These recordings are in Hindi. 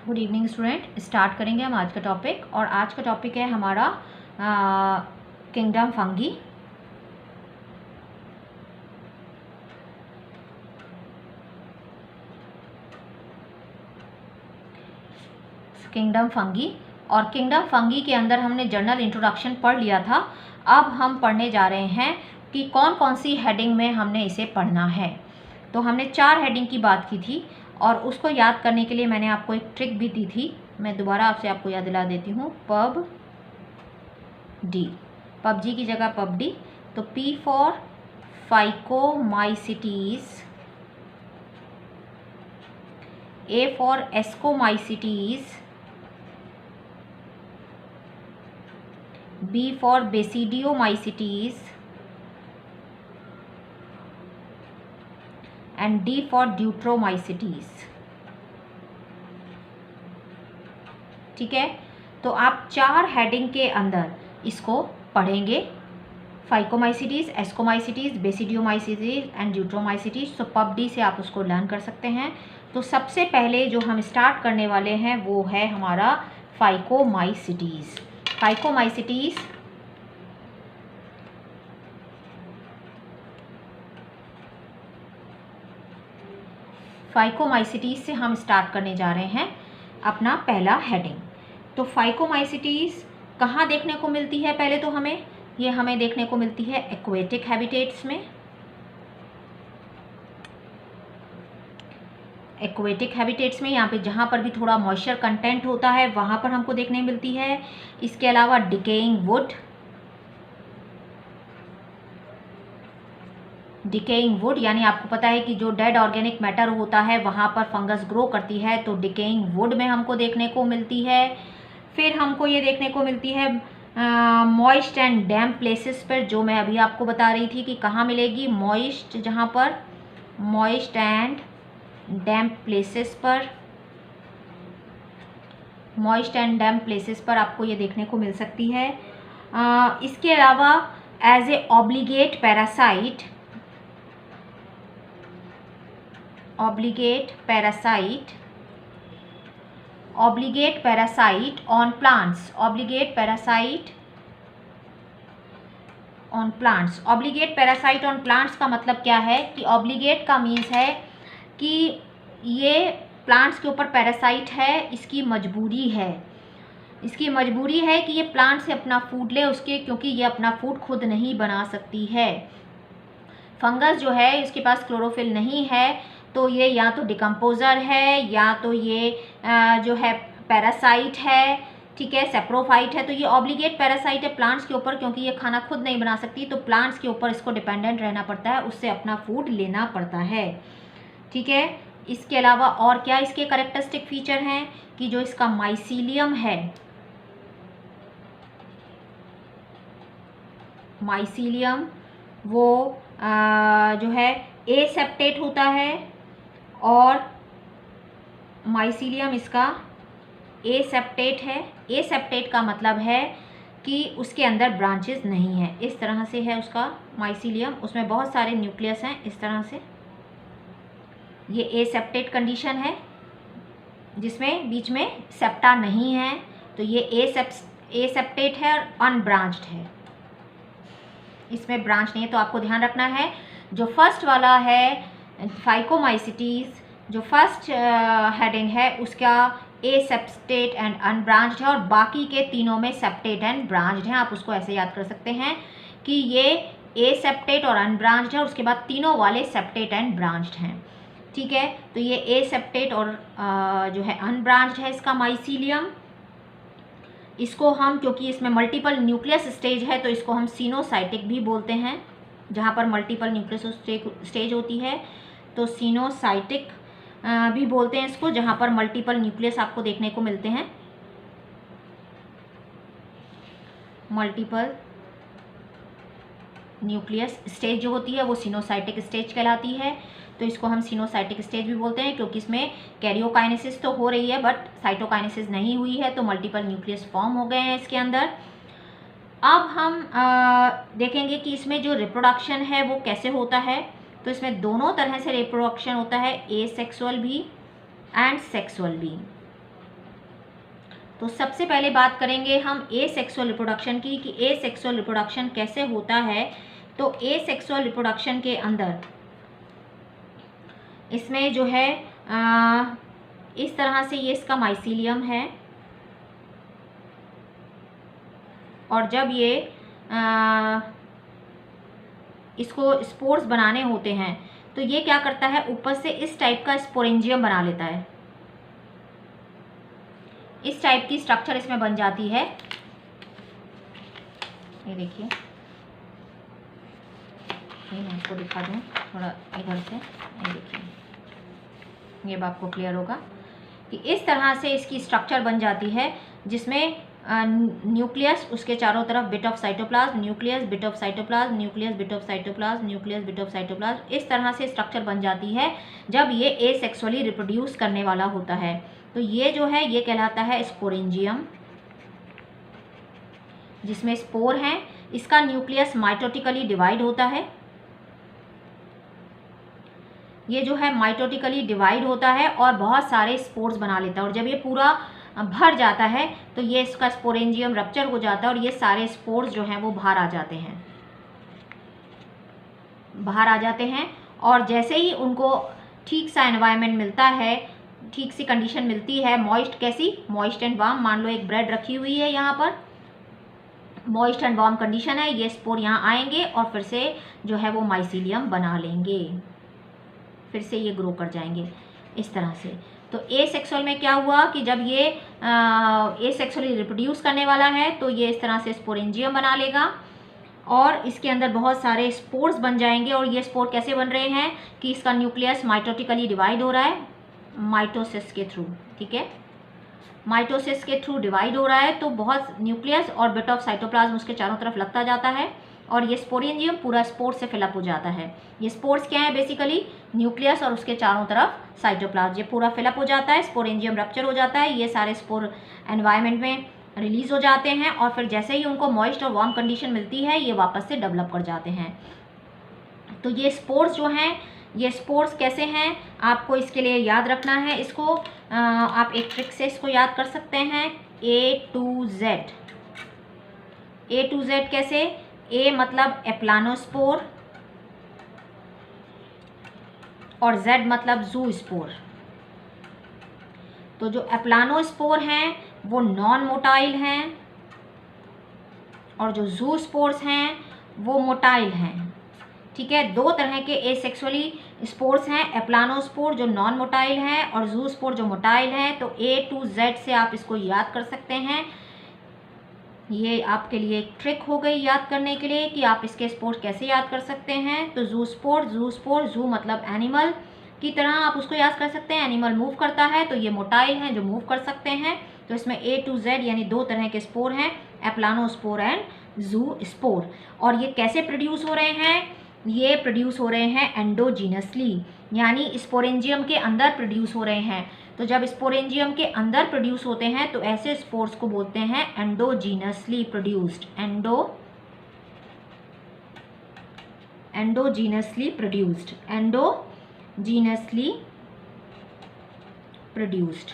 Good evening student. स्टार्ट करेंगे हम आज का टॉपिक, और आज का टॉपिक है हमारा किंगडम फंगी। किंगडम फंगी, और किंगडम फंगी के अंदर हमने जनरल इंट्रोडक्शन पढ़ लिया था। अब हम पढ़ने जा रहे हैं कि कौन कौन सी हेडिंग में हमने इसे पढ़ना है। तो हमने 4 हेडिंग की बात की थी, और उसको याद करने के लिए मैंने आपको एक ट्रिक भी दी थी। मैं दोबारा आपसे आपको याद दिला देती हूँ। पब डी, पबजी की जगह पब डी। तो P for phycomycetes, A for ascomycetes, B for basidiomycetes, and D for Deuteromycetes. ठीक है, तो आप 4 हेडिंग के अंदर इसको पढ़ेंगे। Phycomycetes, ascomycetes, basidiomycetes and Deuteromycetes. तो पब डी से आप उसको लर्न कर सकते हैं। तो सबसे पहले जो हम स्टार्ट करने वाले हैं वो है हमारा फाइकोमाइसिटीज। फाइकोमाइसिटीज फाइकोमाइसिटीज से हम स्टार्ट करने जा रहे हैं अपना पहला हेडिंग। तो फाइकोमाइसिटीज कहाँ देखने को मिलती है? पहले तो हमें देखने को मिलती है एक्वेटिक हैबिटेट्स में। एक्वेटिक हैबिटेट्स में, यहाँ पे जहाँ पर भी थोड़ा मॉइस्चर कंटेंट होता है वहाँ पर हमको देखने मिलती है। इसके अलावा डिकेइंग वुड, यानी आपको पता है कि जो डेड ऑर्गेनिक मैटर होता है वहाँ पर फंगस ग्रो करती है, तो डिकेइंग वुड में हमको देखने को मिलती है। फिर हमको ये देखने को मिलती है मॉइस्ट एंड डैम्प प्लेसेस पर, जो मैं अभी आपको बता रही थी कि कहाँ मिलेगी। मॉइस्ट एंड डैम्प प्लेसेस पर आपको ये देखने को मिल सकती है। इसके अलावा as a obligate parasite on plants. Obligate parasite on plants का मतलब क्या है कि ऑब्लिगेट का मीन्स है कि ये प्लांट्स के ऊपर पैरासाइट है, इसकी मजबूरी है कि ये प्लांट से अपना फूड ले उसके, क्योंकि ये अपना फूड खुद नहीं बना सकती है। फंगस जो है इसके पास क्लोरोफिल नहीं है, तो ये या तो डिकम्पोजर है या तो ये जो है पैरासाइट है। ठीक है, सेप्रोफाइट है। तो ये ऑब्लिगेट पैरासाइट है प्लांट्स के ऊपर, क्योंकि ये खाना खुद नहीं बना सकती, तो प्लांट्स के ऊपर इसको डिपेंडेंट रहना पड़ता है, उससे अपना फूड लेना पड़ता है। ठीक है, इसके अलावा और क्या इसके कैरेक्टरिस्टिक फीचर हैं कि जो इसका माइसीलियम है, वो जो है एसेप्टेट होता है, और माइसीलियम इसका एसेप्टेट है। एसेप्टेट का मतलब है कि उसके अंदर ब्रांचेस नहीं है। इस तरह से है उसका माइसीलियम, उसमें बहुत सारे न्यूक्लियस हैं इस तरह से। ये एसेप्टेट कंडीशन है जिसमें बीच में सेप्टा नहीं है, तो ये एसेप्टेट है और अनब्रांच्ड है, इसमें ब्रांच नहीं है। तो आपको ध्यान रखना है, जो फर्स्ट वाला है फाइकोमाइसिटीज, जो फर्स्ट हेडिंग है उसका एसेप्टेट एंड अनब्रांच्ड है, और बाकी के तीनों में सेप्टेट एंड ब्रांच्ड हैं। आप उसको ऐसे याद कर सकते हैं कि ये एसेप्टेट और अनब्रांच्ड है, उसके बाद तीनों वाले सेप्टेट एंड ब्रांच्ड हैं। ठीक है, तो ये एसेप्टेट और जो है अनब्रांच्ड है इसका माइसीलियम। इसको हम, क्योंकि इसमें मल्टीपल न्यूक्लियस स्टेज है, तो इसको हम सिनोसाइटिक भी बोलते हैं। जहाँ पर मल्टीपल न्यूक्लियस स्टेज होती है तो सिनोसाइटिक भी बोलते हैं इसको, जहाँ पर मल्टीपल न्यूक्लियस आपको देखने को मिलते हैं। मल्टीपल न्यूक्लियस स्टेज जो होती है वो सिनोसाइटिक स्टेज कहलाती है। तो इसको हम सिनोसाइटिक स्टेज भी बोलते हैं, क्योंकि इसमें कैरियोकाइनेसिस तो हो रही है बट साइटोकाइनेसिस नहीं हुई है, तो मल्टीपल न्यूक्लियस फॉर्म हो गए हैं इसके अंदर। अब हम देखेंगे कि इसमें जो रिप्रोडक्शन है वो कैसे होता है। तो इसमें दोनों तरह से रिप्रोडक्शन होता है, एसेक्सुअल भी एंड सेक्सुअल भी। तो सबसे पहले बात करेंगे हम एसेक्सुअल रिप्रोडक्शन की कि एसेक्सुअल रिप्रोडक्शन कैसे होता है। तो एसेक्सुअल रिप्रोडक्शन के अंदर इसमें जो है इस तरह से ये इसका माइसीलियम है, और जब ये इसको स्पोर्स बनाने होते हैं तो ये क्या करता है, ऊपर से इस टाइप का स्पोरेंजियम बना लेता है। इस टाइप की स्ट्रक्चर इसमें बन जाती है। ये देखिए, ये मैं इसको दिखा दूँ थोड़ा इधर से। ये देखिए, ये अब आपको क्लियर होगा कि इस तरह से इसकी स्ट्रक्चर बन जाती है, जिसमें न्यूक्लियस, उसके चारों तरफ bit of cytoplasm, nucleus, bit of cytoplasm, nucleus, bit of cytoplasm, nucleus, bit of cytoplasm, इस तरह से स्ट्रक्चर बन जाती है जब ये एसेक्सुअली रिप्रोड्यूस करने वाला होता है। तो ये जो है ये कहलाता है स्पोरेंजियम, जिसमें स्पोर हैं। इसका न्यूक्लियस माइटोटिकली डिवाइड होता है। ये जो है माइटोटिकली डिवाइड होता है और बहुत सारे स्पोर्स बना लेता है, और जब ये पूरा भर जाता है तो ये इसका स्पोरेंजियम रप्चर हो जाता है और ये सारे स्पोर्स जो हैं वो बाहर आ जाते हैं। और जैसे ही उनको ठीक सा एनवायरनमेंट मिलता है, ठीक सी कंडीशन मिलती है, मॉइस्ट, कैसी, मॉइस्ट एंड वार्म, मान लो एक ब्रेड रखी हुई है यहाँ पर, मॉइस्ट एंड वार्म कंडीशन है, ये स्पोर यहाँ आएंगे और फिर से जो है वो माइसीलियम बना लेंगे, फिर से ये ग्रो कर जाएंगे इस तरह से। तो एसेक्सुअल में क्या हुआ कि जब ये एसेक्सुअली रिप्रोड्यूस करने वाला है तो ये इस तरह से स्पोरेंजियम बना लेगा और इसके अंदर बहुत सारे स्पोर्स बन जाएंगे। और ये स्पोर कैसे बन रहे हैं कि इसका न्यूक्लियस माइटोटिकली डिवाइड हो रहा है माइटोसिस के थ्रू, ठीक है, माइटोसिस के थ्रू डिवाइड हो रहा है। तो बहुत न्यूक्लियस और बिट ऑफ साइटोप्लाज्म उसके चारों तरफ लगता जाता है और ये स्पोरेंजियम पूरा स्पोर से फिलअप हो जाता है। ये स्पोर्स क्या है, बेसिकली न्यूक्लियस और उसके चारों तरफ साइटोप्लाज्म, ये पूरा फिलअप हो जाता है, स्पोरेंजियम रप्चर हो जाता है, ये सारे स्पोर एनवायरनमेंट में रिलीज हो जाते हैं और फिर जैसे ही उनको मॉइस्ट और वार्म कंडीशन मिलती है ये वापस से डेवलप कर जाते हैं। तो ये स्पोर्स जो हैं, ये स्पोर्स कैसे हैं, आपको इसके लिए याद रखना है। इसको आप एक ट्रिक से इसको याद कर सकते हैं, A to Z। A to Z कैसे, A मतलब एप्लानोस्पोर और Z मतलब ज़ूस्पोर। तो जो एप्लानोस्पोर हैं वो नॉन मोटाइल हैं और जो ज़ूस्पोर्स हैं वो मोटाइल हैं, ठीक है। दो तरह के एसेक्सुअली स्पोर्स हैं, एप्लानोस्पोर जो नॉन मोटाइल हैं और ज़ूस्पोर जो मोटाइल हैं। तो A to Z से आप इसको याद कर सकते हैं। ये आपके लिए एक ट्रिक हो गई याद करने के लिए कि आप इसके स्पोर्स कैसे याद कर सकते हैं। तो ज़ूस्पोर, ज़ू मतलब एनिमल की तरह आप उसको याद कर सकते हैं, एनिमल मूव करता है तो ये मोटाइल हैं जो मूव कर सकते हैं। तो इसमें A to Z यानी दो तरह के स्पोर हैं, एप्लानोस्पोर एंड ज़ूस्पोर। और ये कैसे प्रोड्यूस हो रहे हैं, ये प्रोड्यूस हो रहे हैं एंडोजीनसली, यानी स्पोरेंजियम के अंदर प्रोड्यूस हो रहे हैं। तो जब स्पोरेंजियम के अंदर प्रोड्यूस होते हैं तो ऐसे स्पोर्स को बोलते हैं एंडोजीनसली प्रोड्यूस्ड, एंडोजीनसली प्रोड्यूस्ड।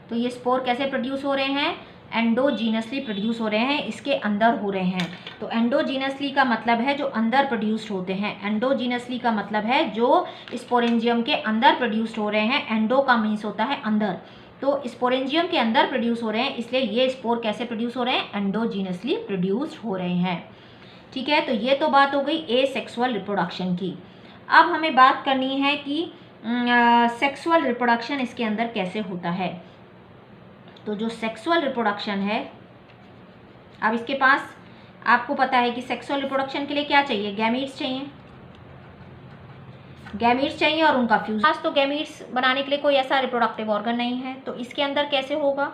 तो ये स्पोर कैसे प्रोड्यूस हो रहे हैं, एंडोजीनसली प्रोड्यूस हो रहे हैं, इसके अंदर हो रहे हैं। तो एंडोजीनसली का मतलब है जो अंदर प्रोड्यूस्ड होते हैं, एंडोजीनसली का मतलब है जो स्पोरेंजियम के अंदर प्रोड्यूस्ड हो रहे हैं। एंडो का मीन्स होता है अंदर, तो स्पोरेंजियम के अंदर प्रोड्यूस हो रहे हैं, इसलिए ये स्पोर कैसे प्रोड्यूस हो रहे हैं, एंडोजीनसली प्रोड्यूस्ड हो रहे हैं, ठीक है। तो ये तो बात हो गई एसेक्सुअल रिप्रोडक्शन की। अब हमें बात करनी है कि सेक्सुअल रिप्रोडक्शन इसके अंदर कैसे होता है। तो जो सेक्सुअल रिप्रोडक्शन है, अब इसके पास आपको पता है कि सेक्सुअल रिप्रोडक्शन के लिए क्या चाहिए, गैमीट्स चाहिए और उनका फ्यूजन। तो गैमीट्स बनाने के लिए कोई ऐसा रिप्रोडक्टिव ऑर्गन नहीं है। तो इसके अंदर कैसे होगा,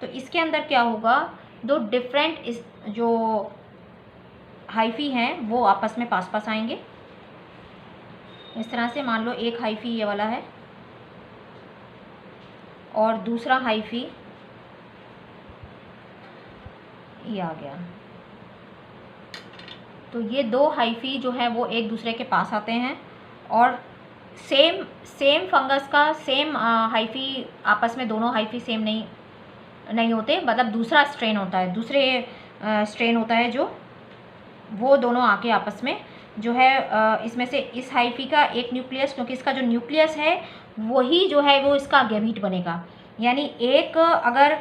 तो इसके अंदर क्या होगा, दो डिफरेंट जो हाइफी हैं वो आपस में पास आएंगे इस तरह से। मान लो एक हाइफी ये वाला है और दूसरा हाइफी ये आ गया। तो ये दो हाइफी जो है वो एक दूसरे के पास आते हैं और सेम सेम फंगस का सेम हाइफी आपस में दोनों हाइफी सेम नहीं होते, मतलब दूसरा स्ट्रेन होता है, दूसरे स्ट्रेन होता है जो वो दोनों आके आपस में जो है इसमें से इस हाइफी का एक न्यूक्लियस, क्योंकि इसका जो न्यूक्लियस है वही जो है वो इसका गैमीट बनेगा। यानी एक अगर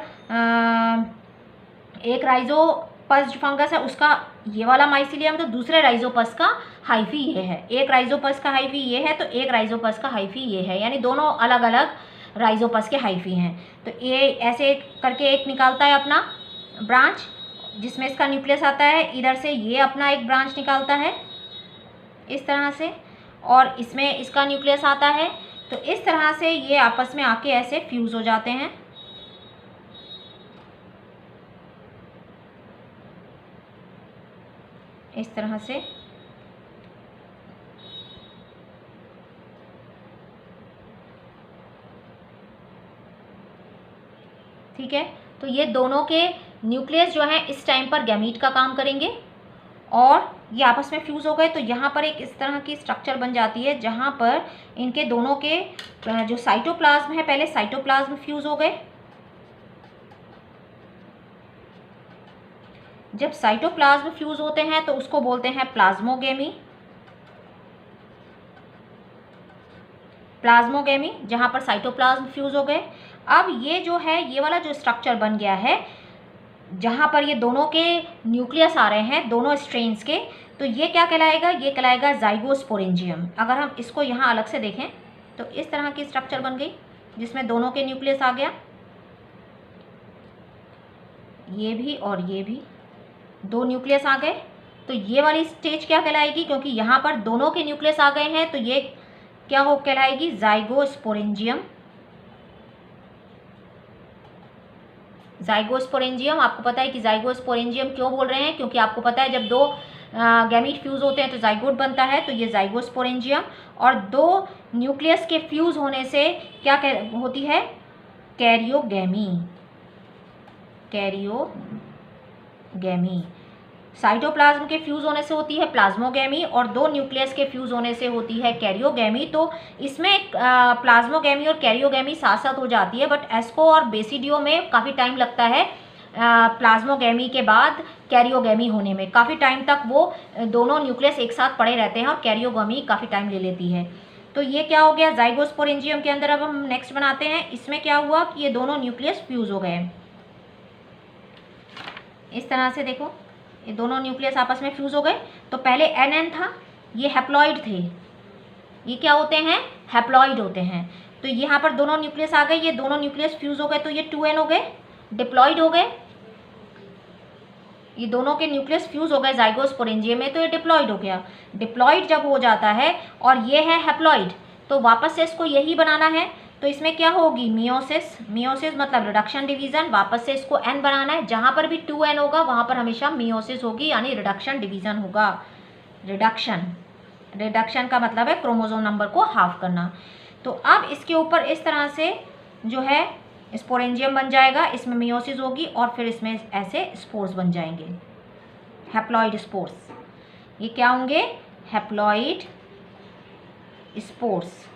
एक राइजोपस फंगस है उसका ये वाला माइसिलियम, तो दूसरे राइजोपस का हाइफी ये है। एक राइजोपस का हाइफी ये है तो एक राइजोपस का हाइफी ये है, यानी दोनों अलग अलग राइजोपस के हाइफी हैं। तो ये ऐसे करके एक निकालता है अपना ब्रांच जिसमें इसका न्यूक्लियस आता है, इधर से ये अपना एक ब्रांच निकालता है इस तरह से, और इसमें इसका न्यूक्लियस आता है। तो इस तरह से ये आपस में आके ऐसे फ्यूज़ हो जाते हैं। इस तरह से ठीक है। तो ये दोनों के न्यूक्लियस जो है इस टाइम पर गैमीट का काम करेंगे और ये आपस में फ्यूज़ हो गए। तो यहाँ पर एक इस तरह की स्ट्रक्चर बन जाती है जहाँ पर इनके दोनों के जो साइटोप्लाज्म है, पहले साइटोप्लाज्म फ्यूज़ हो गए। जब साइटोप्लाज्म फ्यूज़ होते हैं तो उसको बोलते हैं प्लाज्मोगेमी। प्लाज्मोगेमी जहाँ पर साइटोप्लाज्म फ्यूज़ हो गए। अब ये जो है ये वाला जो स्ट्रक्चर बन गया है जहाँ पर ये दोनों के न्यूक्लियस आ रहे हैं दोनों स्ट्रेन्स के, तो ये क्या कहलाएगा? ये कहलाएगा जाइगोस्पोरेंजियम। अगर हम इसको यहाँ अलग से देखें तो इस तरह की स्ट्रक्चर बन गई जिसमें दोनों के न्यूक्लियस आ गया, ये भी और ये भी, दो न्यूक्लियस आ गए। तो ये वाली स्टेज क्या कहलाएगी? क्योंकि यहाँ पर दोनों के न्यूक्लियस आ गए हैं तो ये क्या हो कहलाएगी? जाइगोस्पोरेंजियम। जाइगोस्पोरेंजियम, आपको पता है कि जाइगोस्पोरेंजियम क्यों बोल रहे हैं? क्योंकि आपको पता है जब दो गैमीट फ्यूज़ होते हैं तो जाइगोट बनता है, तो ये जाइगोस्पोरेंजियम। और दो न्यूक्लियस के फ्यूज़ होने से क्या होती है? कैरियोगैमी। कैरियोगैमी साइटोप्लाज्म के फ्यूज़ होने से होती है प्लाज्मोगैमी और दो न्यूक्लियस के फ्यूज़ होने से होती है कैरियोगैमी। तो इसमें प्लाज्मोगैमी और कैरियोगैमी साथ साथ हो जाती है, बट एस्को और बेसिडियो में काफ़ी टाइम लगता है। प्लाज्मोगैमी के बाद कैरियोगैमी होने में काफ़ी टाइम तक वो दोनों न्यूक्लियस एक साथ पड़े रहते हैं और कैरियोगैमी काफ़ी टाइम ले लेती है। तो ये क्या हो गया? जाइगोस्पोरेंजियम के अंदर अब हम नेक्स्ट बनाते हैं। इसमें क्या हुआ कि ये दोनों न्यूक्लियस फ्यूज़ हो गए इस तरह से। देखो ये दोनों न्यूक्लियस आपस में फ्यूज़ हो गए। तो पहले NN था, ये हैप्लॉइड थे। ये क्या होते हैं? हैप्लॉइड होते हैं। तो यहाँ पर दोनों न्यूक्लियस आ गए, ये दोनों न्यूक्लियस फ्यूज़ हो गए तो ये 2N हो गए, डिप्लॉइड हो गए। ये दोनों के न्यूक्लियस फ्यूज़ हो गए जाइगोस्पोरेंजियम में तो ये डिप्लॉइड हो गया। डिप्लॉइड जब हो जाता है और ये है हैप्लॉइड तो वापस से इसको यही बनाना है। तो इसमें क्या होगी? मियोसिस। मियोसिस मतलब रिडक्शन डिवीज़न। वापस से इसको N बनाना है, जहाँ पर भी 2N होगा वहाँ पर हमेशा मियोसिस होगी, यानी रिडक्शन डिवीज़न होगा। रिडक्शन का मतलब है क्रोमोसोम नंबर को हाफ करना। तो अब इसके ऊपर इस तरह से जो है स्पोरेंजियम बन जाएगा, इसमें मियोसिस होगी और फिर इसमें ऐसे स्पोर्स बन जाएंगे, हैप्लॉइड स्पोर्स। ये क्या होंगे? Haploid spores.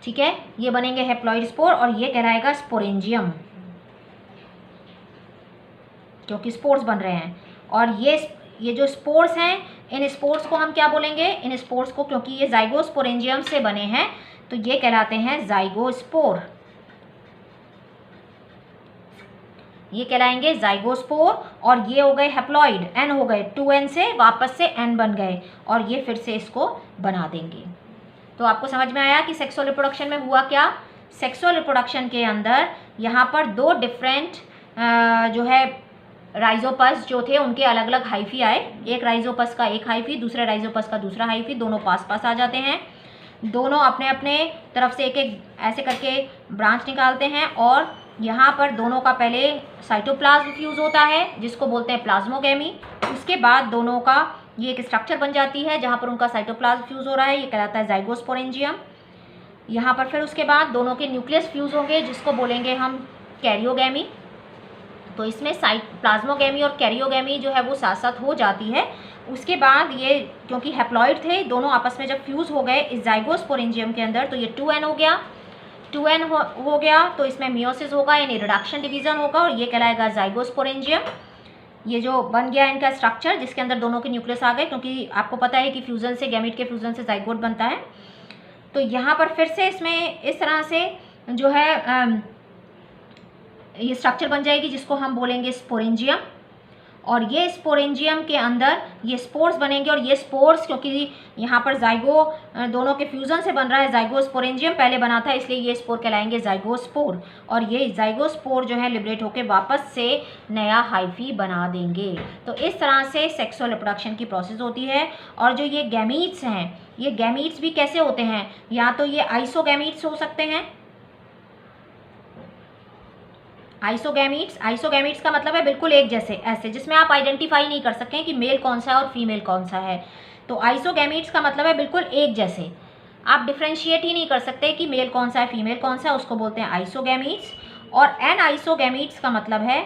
ठीक है, ये बनेंगे हैप्लॉइड स्पोर और ये कहलाएगा स्पोरेंजियम क्योंकि स्पोर्स बन रहे हैं। और ये जो स्पोर्स हैं इन स्पोर्स को हम क्या बोलेंगे? इन स्पोर्स को, क्योंकि ये जाइगोस्पोरेंजियम से बने हैं तो ये कहलाते हैं जाइगोस्पोर। ये कहलाएंगे जाइगोस्पोर। और ये हो गए हैप्लॉइड, N हो गए, 2N से वापस से N बन गए और ये फिर से इसको बना देंगे। तो आपको समझ में आया कि सेक्सुअल रिप्रोडक्शन में हुआ क्या? सेक्सुअल रिप्रोडक्शन के अंदर यहाँ पर दो डिफरेंट जो है राइजोपस जो थे उनके अलग अलग हाइफी आए। एक राइजोपस का एक हाइफी, दूसरे राइजोपस का दूसरा हाइफी, दोनों पास पास आ जाते हैं। दोनों अपने अपने तरफ से एक एक ऐसे करके ब्रांच निकालते हैं और यहाँ पर दोनों का पहले साइटोप्लाज्म फ्यूज़ होता है जिसको बोलते हैं प्लाज्मोगैमी। उसके बाद दोनों का ये एक स्ट्रक्चर बन जाती है जहाँ पर उनका साइटोप्लाज्म फ्यूज़ हो रहा है, ये कहलाता है जाइगोस्पोरेंजियम। यहाँ पर फिर उसके बाद दोनों के न्यूक्लियस फ्यूज़ होंगे जिसको बोलेंगे हम कैरियोगैमी। तो इसमें प्लाज्मोगैमी और कैरियोगैमी जो है वो साथ साथ हो जाती है उसके बाद ये क्योंकि हैप्लॉइड थे, दोनों आपस में जब फ्यूज़ हो गए इस ज़ाइगोस्पोरेंजियम के अंदर, तो ये 2n हो गया, 2n हो गया, तो इसमें मियोसिस होगा यानी रिडक्शन डिवीज़न होगा और ये कहलाएगा ज़ाइगोस्पोरेंजियम। ये जो बन गया इनका स्ट्रक्चर जिसके अंदर दोनों के न्यूक्लियस आ गए, क्योंकि आपको पता है कि फ्यूज़न से, गैमीट के फ्यूज़न से ज़ाइगोट बनता है। तो यहाँ पर फिर से इसमें इस तरह से जो है ये स्ट्रक्चर बन जाएगी जिसको हम बोलेंगे स्पोरेंजियम। और ये स्पोरेंजियम के अंदर ये स्पोर्स बनेंगे और ये स्पोर्स क्योंकि यहाँ पर जाइगो दोनों के फ्यूज़न से बन रहा है, जाइगोस्पोरेंजियम पहले बना था इसलिए ये स्पोर कहलाएंगे जाइगोस्पोर। और ये जाइगोस्पोर जो है लिबरेट होकर वापस से नया हाइफी बना देंगे। तो इस तरह से सेक्सुअल रिप्रोडक्शन की प्रोसेस होती है। और जो ये गैमीट्स हैं, ये गैमीट्स भी कैसे होते हैं, या तो ये आइसोगैमीट्स हो सकते हैं। आइसोगैमीट्स का मतलब है बिल्कुल एक जैसे, ऐसे जिसमें आप आइडेंटिफाई नहीं कर सकें कि मेल कौन सा है और फीमेल कौन सा है। तो आइसोगैमीट्स का मतलब है बिल्कुल एक जैसे, आप डिफ्रेंशिएट ही नहीं कर सकते कि मेल कौन सा है फीमेल कौन सा है, उसको बोलते हैं आइसोगैमीट्स। और एनाइसोगैमीट्स का मतलब है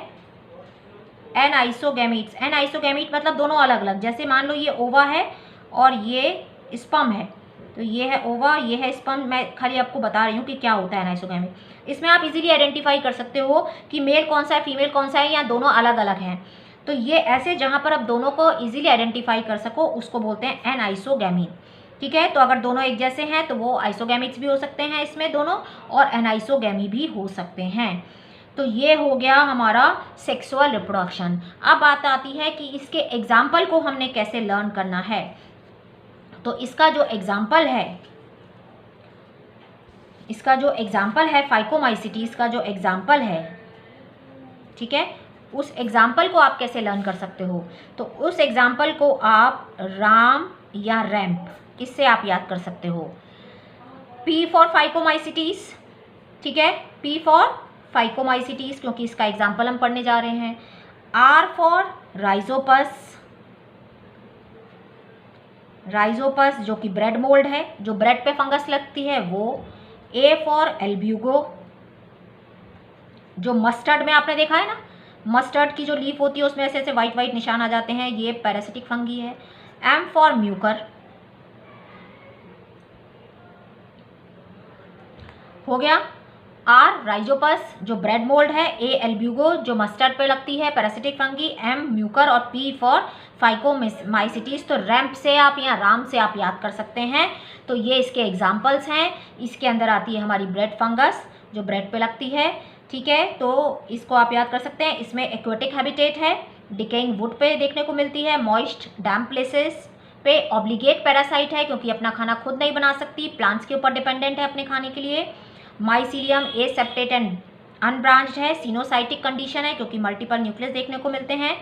एनाइसोगैमीट मतलब दोनों अलग अलग, जैसे मान लो ये ओवा है और ये स्पर्म है, तो ये है ओवा, ये है स्पर्म। मैं खाली आपको बता रही हूँ कि क्या होता है एनाइसोगैमीट। इसमें आप इजीली आइडेंटिफाई कर सकते हो कि मेल कौन सा है फीमेल कौन सा है, या दोनों अलग अलग हैं। तो ये ऐसे जहाँ पर आप दोनों को इजीली आइडेंटिफाई कर सको उसको बोलते हैं एनाइसोगैमीट। ठीक है, तो अगर दोनों एक जैसे हैं तो वो आइसोगैमीट्स भी हो सकते हैं इसमें दोनों, और एनाइसोगैमी भी हो सकते हैं। तो ये हो गया हमारा सेक्सुअल रिप्रोडक्शन। अब बात आती है कि इसके एग्जाम्पल को हमने कैसे लर्न करना है। तो इसका जो एग्जाम्पल है फाइकोमाइसिटीज का जो एग्जाम्पल है, ठीक है, उस एग्जाम्पल को आप कैसे लर्न कर सकते हो। तो उस एग्जाम्पल को आप राम या रैम्प, इससे आप याद कर सकते हो। P फॉर फाइकोमाइसिटीज, ठीक है, P फॉर फाइकोमाइसिटीज क्योंकि इसका एग्जाम्पल हम पढ़ने जा रहे हैं। R फॉर राइजोपस जो कि ब्रेड मोल्ड है, जो ब्रेड पे फंगस लगती है वो। A फॉर एल्ब्यूगो, जो मस्टर्ड में आपने देखा है ना, मस्टर्ड की जो लीफ होती है उसमें ऐसे ऐसे वाइट वाइट निशान आ जाते हैं, ये पैरासिटिक फंगी है। M फॉर म्यूकर हो गया। R राइजोपस जो ब्रेड मोल्ड है, A एल्ब्यूगो जो मस्टर्ड पे लगती है पैरासिटिक फंगी, M म्यूकर और P फॉर फाइकोमाइसिटीज। तो रैम्प से आप या राम से आप याद कर सकते हैं। तो ये इसके एग्जाम्पल्स हैं। इसके अंदर आती है हमारी ब्रेड फंगस जो ब्रेड पे लगती है, ठीक है, तो इसको आप याद कर सकते हैं। इसमें एक्वेटिक हैबिटेट है, डिकेइंग वुड पे देखने को मिलती है, मॉइस्ट डैम्प प्लेसेस पे ऑब्लिगेट पैरासाइट है क्योंकि अपना खाना खुद नहीं बना सकती, प्लांट्स के ऊपर डिपेंडेंट है अपने खाने के लिए। माइसीलियम एसेप्टेट एंड अनब्रांच्ड है, सिनोसाइटिक कंडीशन है क्योंकि मल्टीपल न्यूक्लियस देखने को मिलते हैं।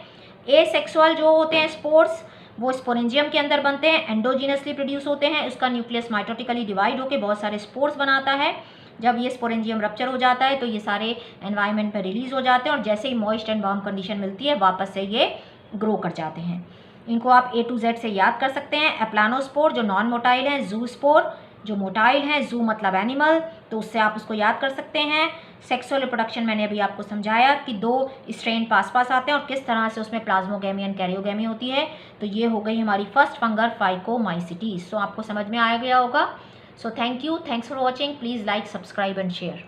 एसेक्सुअल जो होते हैं स्पोर्स वो स्पोरेंजियम के अंदर बनते हैं, एंडोजीनसली प्रोड्यूस होते हैं। उसका न्यूक्लियस माइटोटिकली डिवाइड होकर बहुत सारे स्पोर्स बनाता है। जब ये स्पोरेंजियम रप्चर हो जाता है तो ये सारे एनवायरनमेंट में रिलीज हो जाते हैं और जैसे ही मॉइस्ट एंड वार्म कंडीशन मिलती है वापस से ये ग्रो कर जाते हैं। इनको आप A to Z से याद कर सकते हैं। एप्लानोस्पोर जो नॉन मोटाइल है, जूस्पोर जो मोटाइल है, जू मतलब एनिमल, तो उससे आप उसको याद कर सकते हैं। सेक्सुअल रिप्रोडक्शन मैंने अभी आपको समझाया कि 2 स्ट्रेन पास आते हैं और किस तरह से उसमें प्लाज्मोगैमी एंड कैरियोगैमी होती है। तो ये हो गई हमारी फर्स्ट फंगर फाइकोमाइसिटीज। सो आपको समझ में आ गया होगा। So thank you, thanks for watching. Please like, subscribe and share.